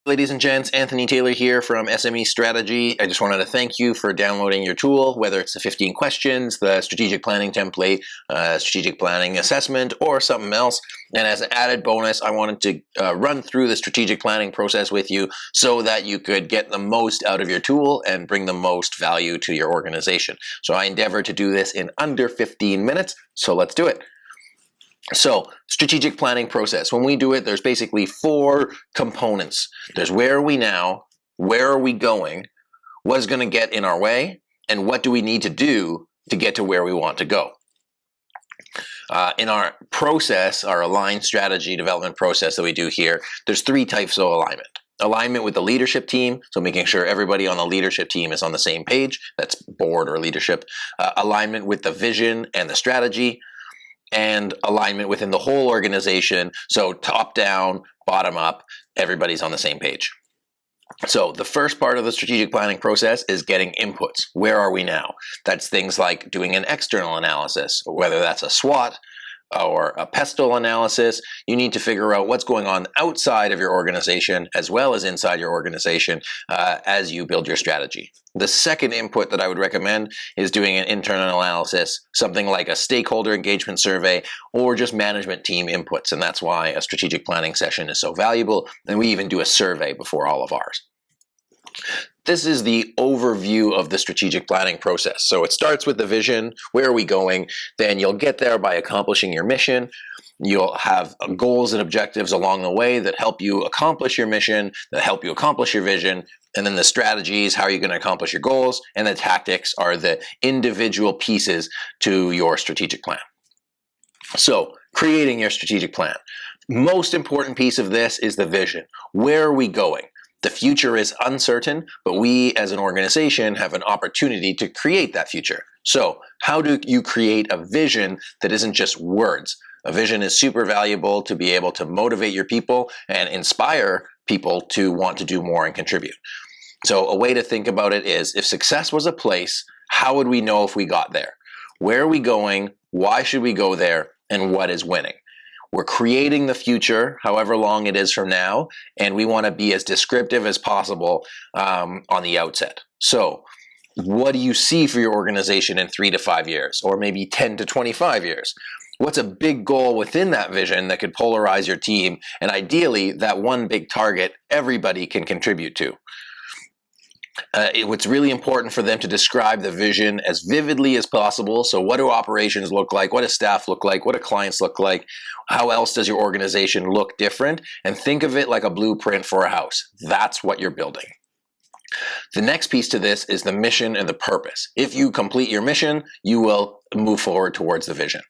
Ladies and gents, Anthony Taylor here from SME Strategy. I just wanted to thank you for downloading your tool, whether it's the 15 questions, the strategic planning template, strategic planning assessment, or something else. And as an added bonus, I wanted to run through the strategic planning process with you so that you could get the most out of your tool and bring the most value to your organization. So I endeavored to do this in under 15 minutes, so let's do it. So, strategic planning process. When we do it, there's basically 4 components. There's where are we now, where are we going, what is going to get in our way, and what do we need to do to get to where we want to go. In our process, our aligned strategy development process that we do here, there's 3 types of alignment. Alignment with the leadership team, so making sure everybody on the leadership team is on the same page, that's board or leadership. Alignment with the vision and the strategy, and alignment within the whole organization, so top down, bottom up, everybody's on the same page. So the first part of the strategic planning process is getting inputs. Where are we now? That's things like doing an external analysis, whether that's a SWOT or a PESTLE analysis. You need to figure out what's going on outside of your organization as well as inside your organization as you build your strategy. The second input that I would recommend is doing an internal analysis, something like a stakeholder engagement survey or just management team inputs. And that's why a strategic planning session is so valuable. And we even do a survey before all of ours. This is the overview of the strategic planning process. So it starts with the vision, where are we going? Then you'll get there by accomplishing your mission. You'll have goals and objectives along the way that help you accomplish your mission, that help you accomplish your vision. And then the strategies, how are you going to accomplish your goals? And the tactics are the individual pieces to your strategic plan. So creating your strategic plan. Most important piece of this is the vision. Where are we going? The future is uncertain, but we as an organization have an opportunity to create that future. So how do you create a vision that isn't just words? A vision is super valuable to be able to motivate your people and inspire people to want to do more and contribute. So a way to think about it is, if success was a place, how would we know if we got there? Where are we going? Why should we go there? And what is winning? We're creating the future, however long it is from now, and we want to be as descriptive as possible on the outset. So what do you see for your organization in 3 to 5 years, or maybe 10 to 25 years? What's a big goal within that vision that could polarize your team, and ideally that one big target everybody can contribute to? It's really important for them to describe the vision as vividly as possible. So what do operations look like? What does staff look like? What do clients look like? How else does your organization look different? And think of it like a blueprint for a house. That's what you're building. The next piece to this is the mission and the purpose. If you complete your mission, you will move forward towards the vision.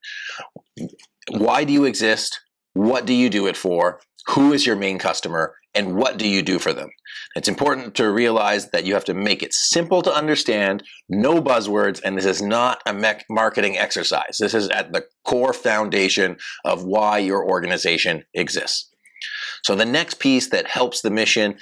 Why do you exist? What do you do it for? Who is your main customer? And what do you do for them? It's important to realize that you have to make it simple to understand, no buzzwords, and this is not a marketing exercise. This is at the core foundation of why your organization exists. So the next piece that helps the mission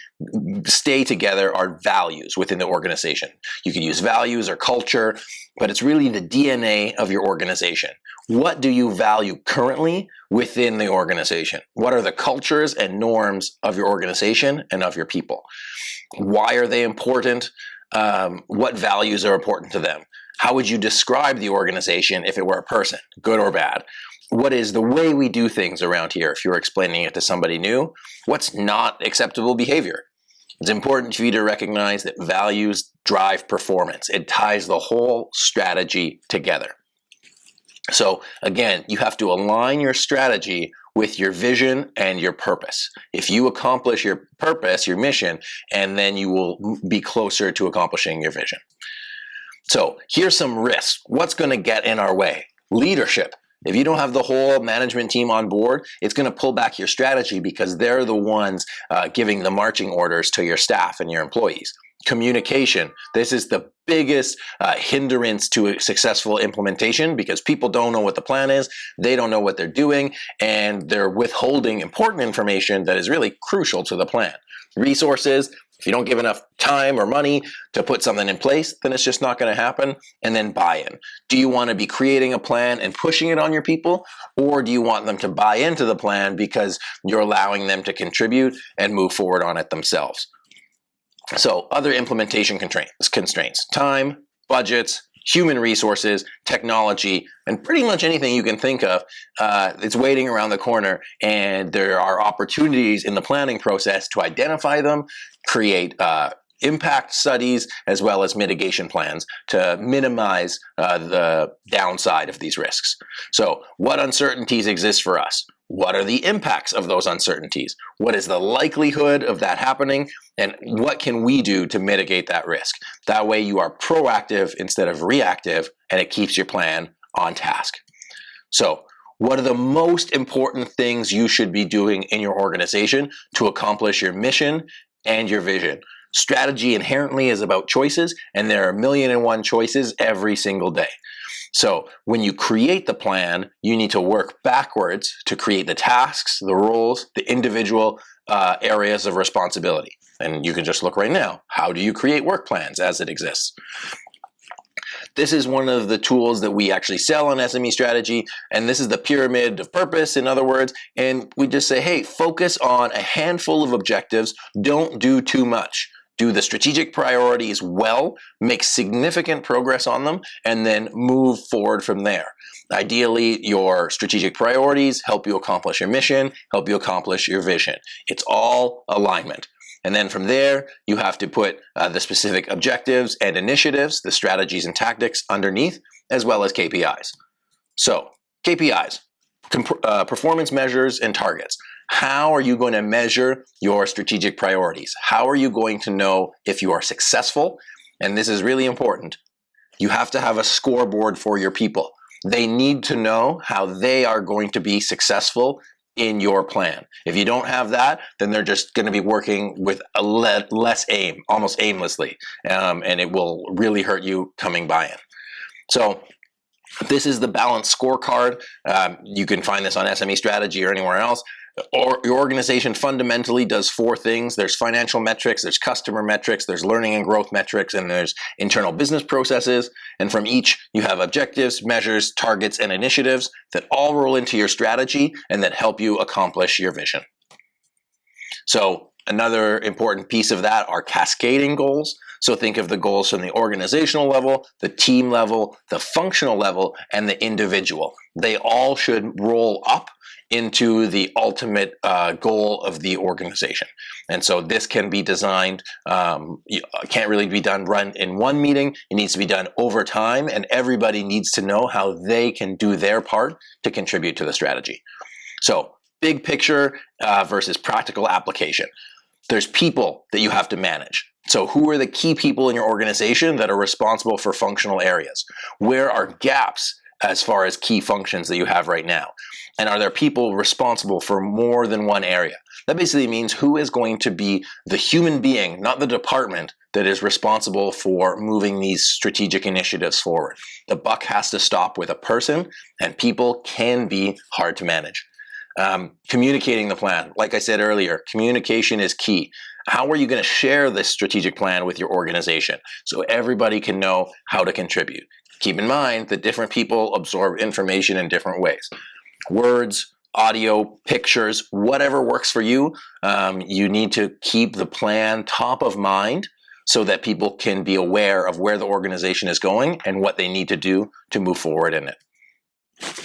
stay together are values within the organization. You can use values or culture, but it's really the DNA of your organization. What do you value currently within the organization? What are the cultures and norms of your organization and of your people? Why are they important? What values are important to them? How would you describe the organization if it were a person, good or bad? What is the way we do things around here if you're explaining it to somebody new? What's not acceptable behavior? It's important for you to recognize that values drive performance. It ties the whole strategy together. So again, you have to align your strategy with your vision and your purpose. If you accomplish your purpose, your mission, and then you will be closer to accomplishing your vision. So here's some risks. What's going to get in our way? Leadership. If you don't have the whole management team on board, it's going to pull back your strategy because they're the ones giving the marching orders to your staff and your employees. Communication. This is the biggest hindrance to a successful implementation, because people don't know what the plan is, they don't know what they're doing, and they're withholding important information that is really crucial to the plan. Resources. If you don't give enough time or money to put something in place, then it's just not going to happen. And then buy-in. Do you want to be creating a plan and pushing it on your people, or do you want them to buy into the plan because you're allowing them to contribute and move forward on it themselves? So other implementation constraints, time, budgets, human resources, technology, and pretty much anything you can think of, it's waiting around the corner, and there are opportunities in the planning process to identify them, create impact studies, as well as mitigation plans to minimize the downside of these risks. So what uncertainties exist for us? What are the impacts of those uncertainties? What is the likelihood of that happening? And what can we do to mitigate that risk? That way you are proactive instead of reactive, and it keeps your plan on task. So what are the most important things you should be doing in your organization to accomplish your mission and your vision? Strategy inherently is about choices, and there are 1,000,001 choices every single day. So when you create the plan, you need to work backwards to create the tasks, the roles, the individual areas of responsibility. And you can just look right now. How do you create work plans as it exists? This is one of the tools that we actually sell on SME Strategy, and this is the pyramid of purpose, in other words. And we just say, hey, focus on a handful of objectives. Don't do too much. Do the strategic priorities well, make significant progress on them, and then move forward from there. Ideally, your strategic priorities help you accomplish your mission, help you accomplish your vision. It's all alignment. And then from there, you have to put the specific objectives and initiatives, the strategies and tactics underneath, as well as KPIs. So, KPIs, performance measures and targets. How are you going to measure your strategic priorities? How are you going to know if you are successful? And this is really important. You have to have a scoreboard for your people. They need to know how they are going to be successful in your plan. If you don't have that, then they're just going to be working with a less aim, almost aimlessly, and it will really hurt you coming by in. So this is the balanced scorecard. You can find this on SME Strategy or anywhere else. Or your organization fundamentally does 4 things. There's financial metrics, there's customer metrics, there's learning and growth metrics, and there's internal business processes. And from each, you have objectives, measures, targets, and initiatives that all roll into your strategy and that help you accomplish your vision. So another important piece of that are cascading goals. So think of the goals from the organizational level, the team level, the functional level, and the individual. They all should roll up into the ultimate goal of the organization. And so this can be designed, can't really be run in one meeting. It needs to be done over time, and everybody needs to know how they can do their part to contribute to the strategy. So big picture versus practical application. There's people that you have to manage. So who are the key people in your organization that are responsible for functional areas? Where are gaps as far as key functions that you have right now? And are there people responsible for more than one area? That basically means who is going to be the human being, not the department, that is responsible for moving these strategic initiatives forward. The buck has to stop with a person, and people can be hard to manage. Communicating the plan. Like I said earlier, communication is key. How are you going to share this strategic plan with your organization so everybody can know how to contribute? Keep in mind that different people absorb information in different ways. Words, audio, pictures, whatever works for you, you need to keep the plan top of mind so that people can be aware of where the organization is going and what they need to do to move forward in it.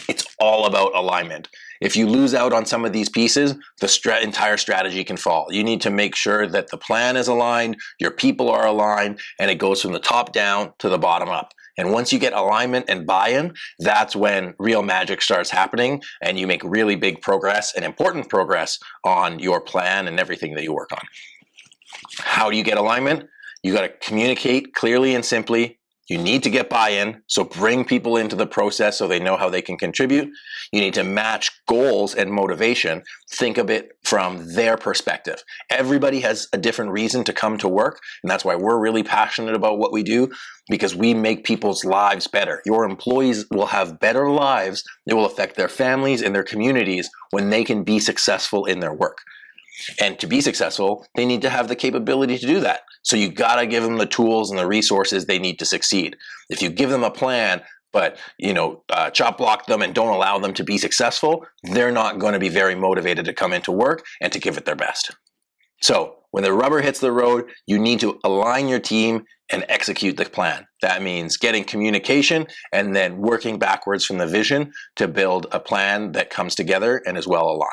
It's all about alignment. If you lose out on some of these pieces, the entire strategy can fall. You need to make sure that the plan is aligned, your people are aligned, and it goes from the top down to the bottom up. And once you get alignment and buy-in, that's when real magic starts happening, and you make really big progress and important progress on your plan and everything that you work on. How do you get alignment? You got to communicate clearly and simply You need to get buy-in, so bring people into the process so they know how they can contribute. You need to match goals and motivation. Think of it from their perspective. Everybody has a different reason to come to work, and that's why we're really passionate about what we do, because we make people's lives better. Your employees will have better lives. It will affect their families and their communities when they can be successful in their work. And to be successful, they need to have the capability to do that. So you gotta give them the tools and the resources they need to succeed. If you give them a plan, but chop block them and don't allow them to be successful, they're not going to be very motivated to come into work and to give it their best. So when the rubber hits the road, you need to align your team and execute the plan. That means getting communication and then working backwards from the vision to build a plan that comes together and is well aligned.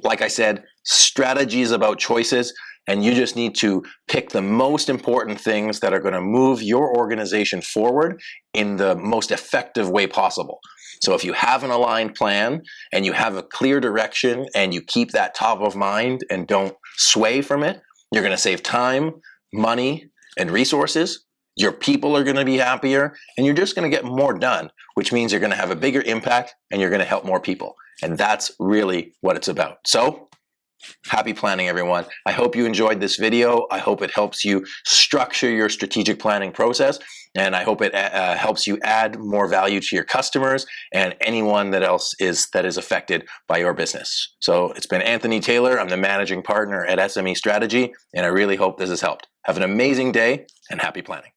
Like I said, strategy is about choices, and you just need to pick the most important things that are going to move your organization forward in the most effective way possible. So if you have an aligned plan and you have a clear direction and you keep that top of mind and don't sway from it, you're going to save time, money, and resources. Your people are going to be happier, and you're just going to get more done, which means you're going to have a bigger impact and you're going to help more people. And that's really what it's about. So, happy planning, everyone. I hope you enjoyed this video. I hope it helps you structure your strategic planning process, and I hope it helps you add more value to your customers and anyone that is affected by your business. So it's been Anthony Taylor. I'm the managing partner at SME Strategy, and I really hope this has helped. Have an amazing day and happy planning.